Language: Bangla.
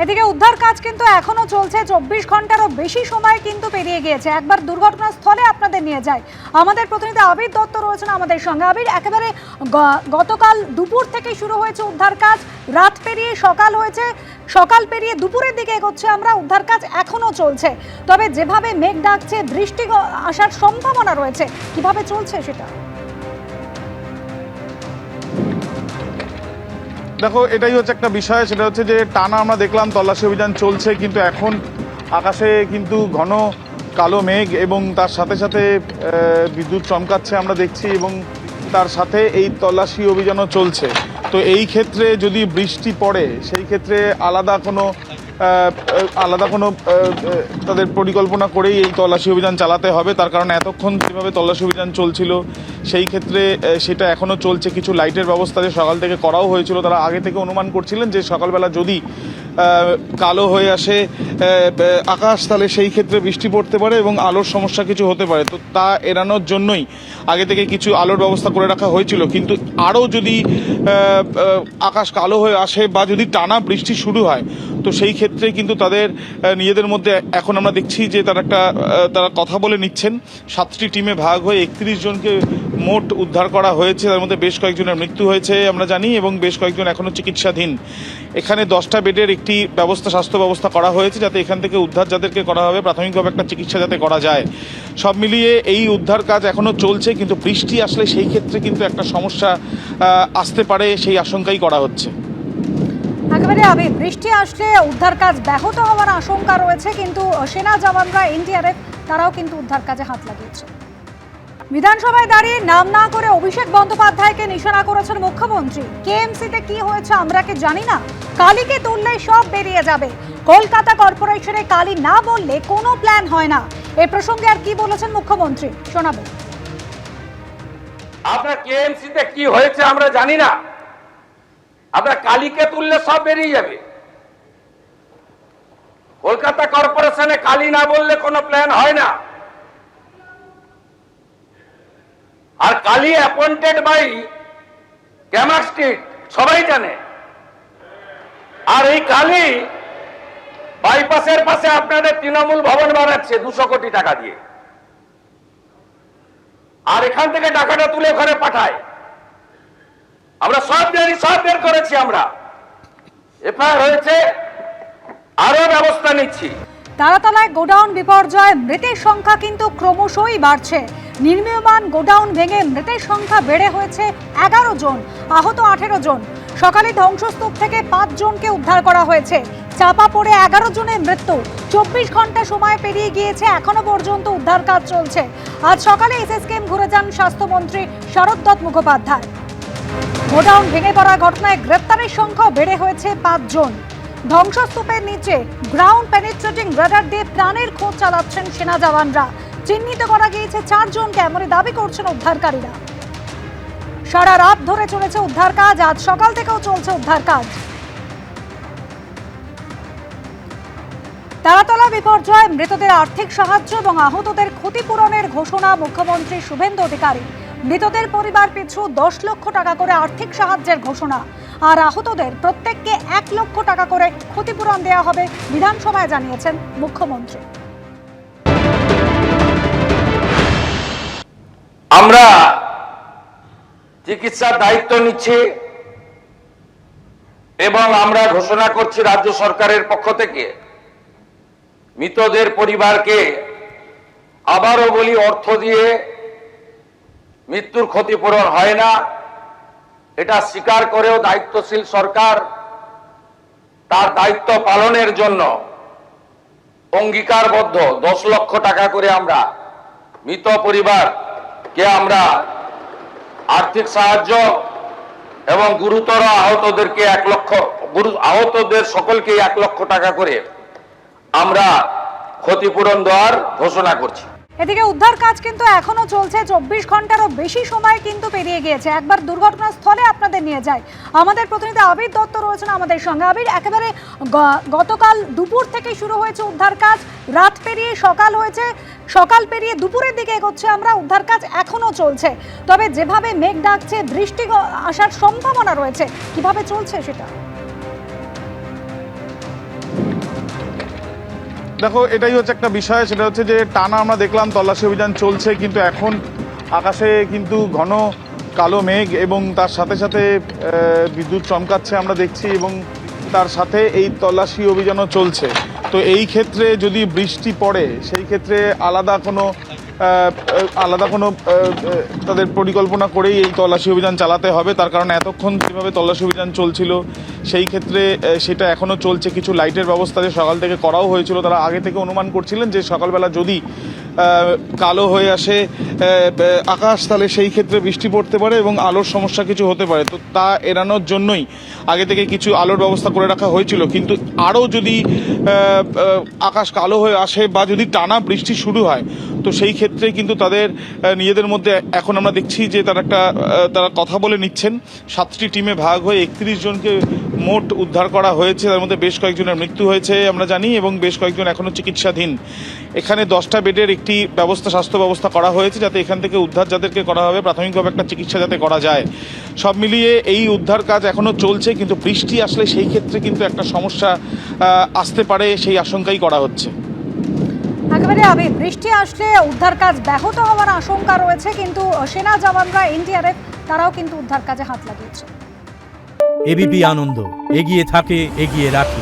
এদিকে উদ্ধার কাজ কিন্তু এখনো চলছে, 24 ঘন্টারও বেশি সময় কিন্তু পেরিয়ে গিয়েছে। একবার দুর্ঘটনাস্থলে আপনাদের নিয়ে যায় আমাদের প্রতিনিধি আবির দত্ত রয়েছেন আমাদের সঙ্গে। আবির, একেবারে গতকাল দুপুর থেকে শুরু হয়েছে উদ্ধার কাজ, রাত পেরিয়ে সকাল হয়েছে, সকাল পেরিয়ে দুপুরের দিকে এগোচ্ছে আমরা, উদ্ধার কাজ এখনো চলছে। তবে যেভাবে মেঘ ডাকছে, বৃষ্টি আসার সম্ভাবনা রয়েছে, কিভাবে চলছে সেটা? দেখো, এটাই হচ্ছে একটা বিষয়, সেটা হচ্ছে যে টানা আমরা দেখলাম তল্লাশি অভিযান চলছে, কিন্তু এখন আকাশে কিন্তু ঘন কালো মেঘ এবং তার সাথে সাথে বিদ্যুৎ চমকাচ্ছে আমরা দেখছি, এবং তার সাথে এই তল্লাশি অভিযানও চলছে। তো এই ক্ষেত্রে যদি বৃষ্টি পড়ে, সেই ক্ষেত্রে আলাদা কোনো তাদের পরিকল্পনা করেই এই তল্লাশি অভিযান চালাতে হবে। তার কারণে এতক্ষণ যেভাবে তল্লাশি অভিযান চলছিল, সেই ক্ষেত্রে সেটা এখনও চলছে। কিছু লাইটের ব্যবস্থা যে সকাল থেকে করাও হয়েছিল, তারা আগে থেকে অনুমান করছিলেন যে সকালবেলা যদি কালো হয়ে আসে আকাশ, তাহলে সেই ক্ষেত্রে বৃষ্টি পড়তে পারে এবং আলোর সমস্যা কিছু হতে পারে। তো তা এড়ানোর জন্যই আগে থেকে কিছু আলোর ব্যবস্থা করে রাখা হয়েছিল। কিন্তু আরও যদি আকাশ কালো হয়ে আসে বা যদি টানা বৃষ্টি শুরু হয়, তো সেই ক্ষেত্রে কিন্তু তাদের নিজেদের মধ্যে এখন আমরা দেখছি যে তারা কথা বলে নিচ্ছেন। 7টি টিমে ভাগ হয়ে 31 জনকে মোট উদ্ধার করা হয়েছে। তার মধ্যে বেশ কয়েকজনের মৃত্যু হয়েছে আমরা জানি, এবং বেশ কয়েকজন এখনও চিকিৎসাধীন। এখানে 10টা বেডের একটি স্বাস্থ্য ব্যবস্থা করা হয়েছে, যাতে এখান থেকে উদ্ধার যাদেরকে করা হবে প্রাথমিকভাবে একটা চিকিৎসা যাতে করা যায়। সব মিলিয়ে এই উদ্ধার কাজ এখনও চলছে, কিন্তু বৃষ্টি আসলে সেই ক্ষেত্রে কিন্তু একটা সমস্যা আসতে পারে, সেই আশঙ্কাই করা হচ্ছে। একেবারে আবির, বৃষ্টি আসলে উদ্ধার কাজ ব্যাহত হওয়ার আশঙ্কা রয়েছে, কিন্তু সেনা জওয়ানরা, এনডিআরএফ, তারাও কিন্তু উদ্ধার কাজে হাত লাগিয়েছে। বিধানসভায় দাঁড়িয়ে নাম না করে অভিষেক বন্দ্যোপাধ্যায়কে নিশানা করেছেন মুখ্যমন্ত্রী। কেএমসিতে কি হয়েছে আমরা কি জানি না? কালীকে তুললে সব বেরিয়ে যাবে। কলকাতা কর্পোরেশনে কালী না বললে কোনো প্ল্যান হয় না। এ প্রসঙ্গে আর কি বলেছেন মুখ্যমন্ত্রী, শোনাবো। আপনার কেএমসিতে কি হয়েছে আমরা জানি না, আপনার কালীকে তুললে সব বেরিয়ে যাবে। কলকাতা কর্পোরেশনে কালী না বললে কোনো প্ল্যান হয় না। আর Kali appointed by Camac Street, সবাই জানে। আর এই কালী বাইপাসের পাশে আপনাদের তৃণমূল ভবন বানাচ্ছে 200 কোটি টাকা দিয়ে, আর এখান থেকে টাকাটা তুলে ওখানে পাঠায়। আমরা সব জানি, সব বের করেছি, আমরা এফআইআর হয়েছে, আরো ব্যবস্থা নিচ্ছি। তারাতলায় গোডাউন বিপর্যয়, মৃতের সংখ্যা কিন্তু ক্রমশই বাড়ছে। নির্মীয়মান গোডাউন ভেঙে মৃতের সংখ্যা বেড়ে হয়েছে 11 জন, আহত 18 জন। সকালে ধ্বংসস্তূপ থেকে 5 জনকে উদ্ধার করা হয়েছে। চাপা পড়ে 11 জনের মৃত্যু। 24 ঘন্টা সময় পেরিয়ে গিয়েছে, এখনো পর্যন্ত উদ্ধার কাজ চলছে। আজ সকালে এসএসকেএম ঘুরে যান স্বাস্থ্যমন্ত্রী শারদ দত্ত মুখোপাধ্যায়। গোডাউন ভেঙে পড়া ঘটনায় গ্রেপ্তারের সংখ্যাও বেড়ে হয়েছে 5 জন। ধ্বংসস্তূপের নিচে গ্রাউন্ড পেনিট্রেটিং রাডার দিয়ে প্রাণের খোঁজ চালাচ্ছেন সেনা জওয়ানরা। চিহ্নিত করা গিয়েছে 4 জনকে, এমনই দাবি করছেন উদ্ধারকারীরা। সারা রাত ধরে চলেছে উদ্ধার কাজ, আজ সকাল থেকেও চলছে উদ্ধার কাজ। তারাতলা বিপর্যয়, মৃতদের আর্থিক সাহায্য এবং আহতদের ক্ষতিপূরণের ঘোষণা মুখ্যমন্ত্রী শুভেন্দু অধিকারী। মৃতদের পরিবার পিছু 10 লক্ষ টাকা করে আর্থিক সাহায্যের ঘোষণা, আর আহতদের প্রত্যেককে 1 লক্ষ টাকা করে ক্ষতিপূরণ দেওয়া হবে, বিধানসভায় জানিয়েছেন মুখ্যমন্ত্রী। আমরা চিকিৎসার দায়িত্ব নিচ্ছি এবং আমরা ঘোষণা করছি রাজ্য সরকারের পক্ষ থেকে মৃতদের পরিবারকে, আবারও বলি, অর্থ দিয়ে মৃত্যুর ক্ষতিপূরণ হয় না, এটা স্বীকার করেও দায়িত্বশীল সরকার তার দায়িত্ব পালনের জন্য অঙ্গীকারবদ্ধ। 10 লক্ষ টাকা করে আমরা মৃত পরিবারকে আমরা আর্থিক সাহায্য এবং গুরুতর আহতদেরকে 1 লক্ষ, আহতদের সকলকে 1 লক্ষ টাকা করে আমরা ক্ষতিপূরণ দেওয়ার ঘোষণা করছি। এদিকে উদ্ধার কাজ কিন্তু এখনো চলছে, 24 ঘন্টারও বেশি সময় কিন্তু পেরিয়ে গিয়েছে। একবার দুর্ঘটনাস্থলে আপনাদের নিয়ে যায় আমাদের প্রতিনিধি আবির দত্ত রয়েছেন আমাদের সঙ্গে। আবির, একেবারে গতকাল দুপুর থেকে শুরু হয়েছে উদ্ধার কাজ, রাত পেরিয়ে সকাল হয়েছে, সকাল পেরিয়ে দুপুরের দিকে এগোচ্ছে আমরা, উদ্ধার কাজ এখনো চলছে। তবে যেভাবে মেঘ ডাকছে, বৃষ্টি আসার সম্ভাবনা রয়েছে, কিভাবে চলছে সেটা? দেখো, এটাই হচ্ছে একটা বিষয়, সেটা হচ্ছে যে টানা আমরা দেখলাম তল্লাশি অভিযান চলছে, কিন্তু এখন আকাশে কিন্তু ঘন কালো মেঘ এবং তার সাথে সাথে বিদ্যুৎ চমকাচ্ছে আমরা দেখছি, এবং তার সাথে এই তল্লাশি অভিযানও চলছে। তো এই ক্ষেত্রে যদি বৃষ্টি পড়ে সেই ক্ষেত্রে আলাদা কোনো তাদের পরিকল্পনা করেই এই তল্লাশি অভিযান চালাতে হবে, তার কারণ এতক্ষণ যেভাবে তল্লাশি অভিযান চলছিল সেই ক্ষেত্রে সেটা এখনও চলছে। কিছু লাইটের ব্যবস্থা যে সকাল থেকে করাও হয়েছিল, তারা আগে থেকে অনুমান করছিলেন যে সকালবেলা যদি কালো হয়ে আসে আকাশ, তাহলে সেই ক্ষেত্রে বৃষ্টি পড়তে পারে এবং আলোর সমস্যা কিছু হতে পারে। তো তা এড়ানোর জন্যই আগে থেকে কিছু আলোর ব্যবস্থা করে রাখা হয়েছিল, কিন্তু আরও যদি আকাশ কালো হয়ে আসে বা যদি টানা বৃষ্টি শুরু হয়, তো সেই ক্ষেত্রে কিন্তু তাদের নিজেদের মধ্যে এখন আমরা দেখছি যে তারা কথা বলে নিচ্ছেন। 7টি টিমে ভাগ হয়ে 31 জনকে মোট উদ্ধার করা হয়েছে, তার মধ্যে বেশ কয়েকজনের মৃত্যু হয়েছে আমরা জানি, এবং বেশ কয়েকজন এখনও চিকিৎসাধীন। এখানে 10টা বেডের একটি স্বাস্থ্য ব্যবস্থা করা হয়েছে, যাতে এখান থেকে উদ্ধার যাদেরকে করা হবে প্রাথমিকভাবে একটা চিকিৎসা যাতে করা যায়। সব মিলিয়ে এই উদ্ধার কাজ এখনও চলছে, কিন্তু বৃষ্টি আসলে সেই ক্ষেত্রে কিন্তু একটা সমস্যা আসতে পারে, সেই আশঙ্কাই করা হচ্ছে। একেবারে বৃষ্টি আসলে উদ্ধার কাজ ব্যাহত হওয়ার আশঙ্কা রয়েছে, কিন্তু সেনা জওয়ানরা এনডিআরএফ তারাও কিন্তু উদ্ধার কাজে হাত লাগিয়েছে। এবিপি আনন্দ, এগিয়ে থাকে, এগিয়ে রাখে।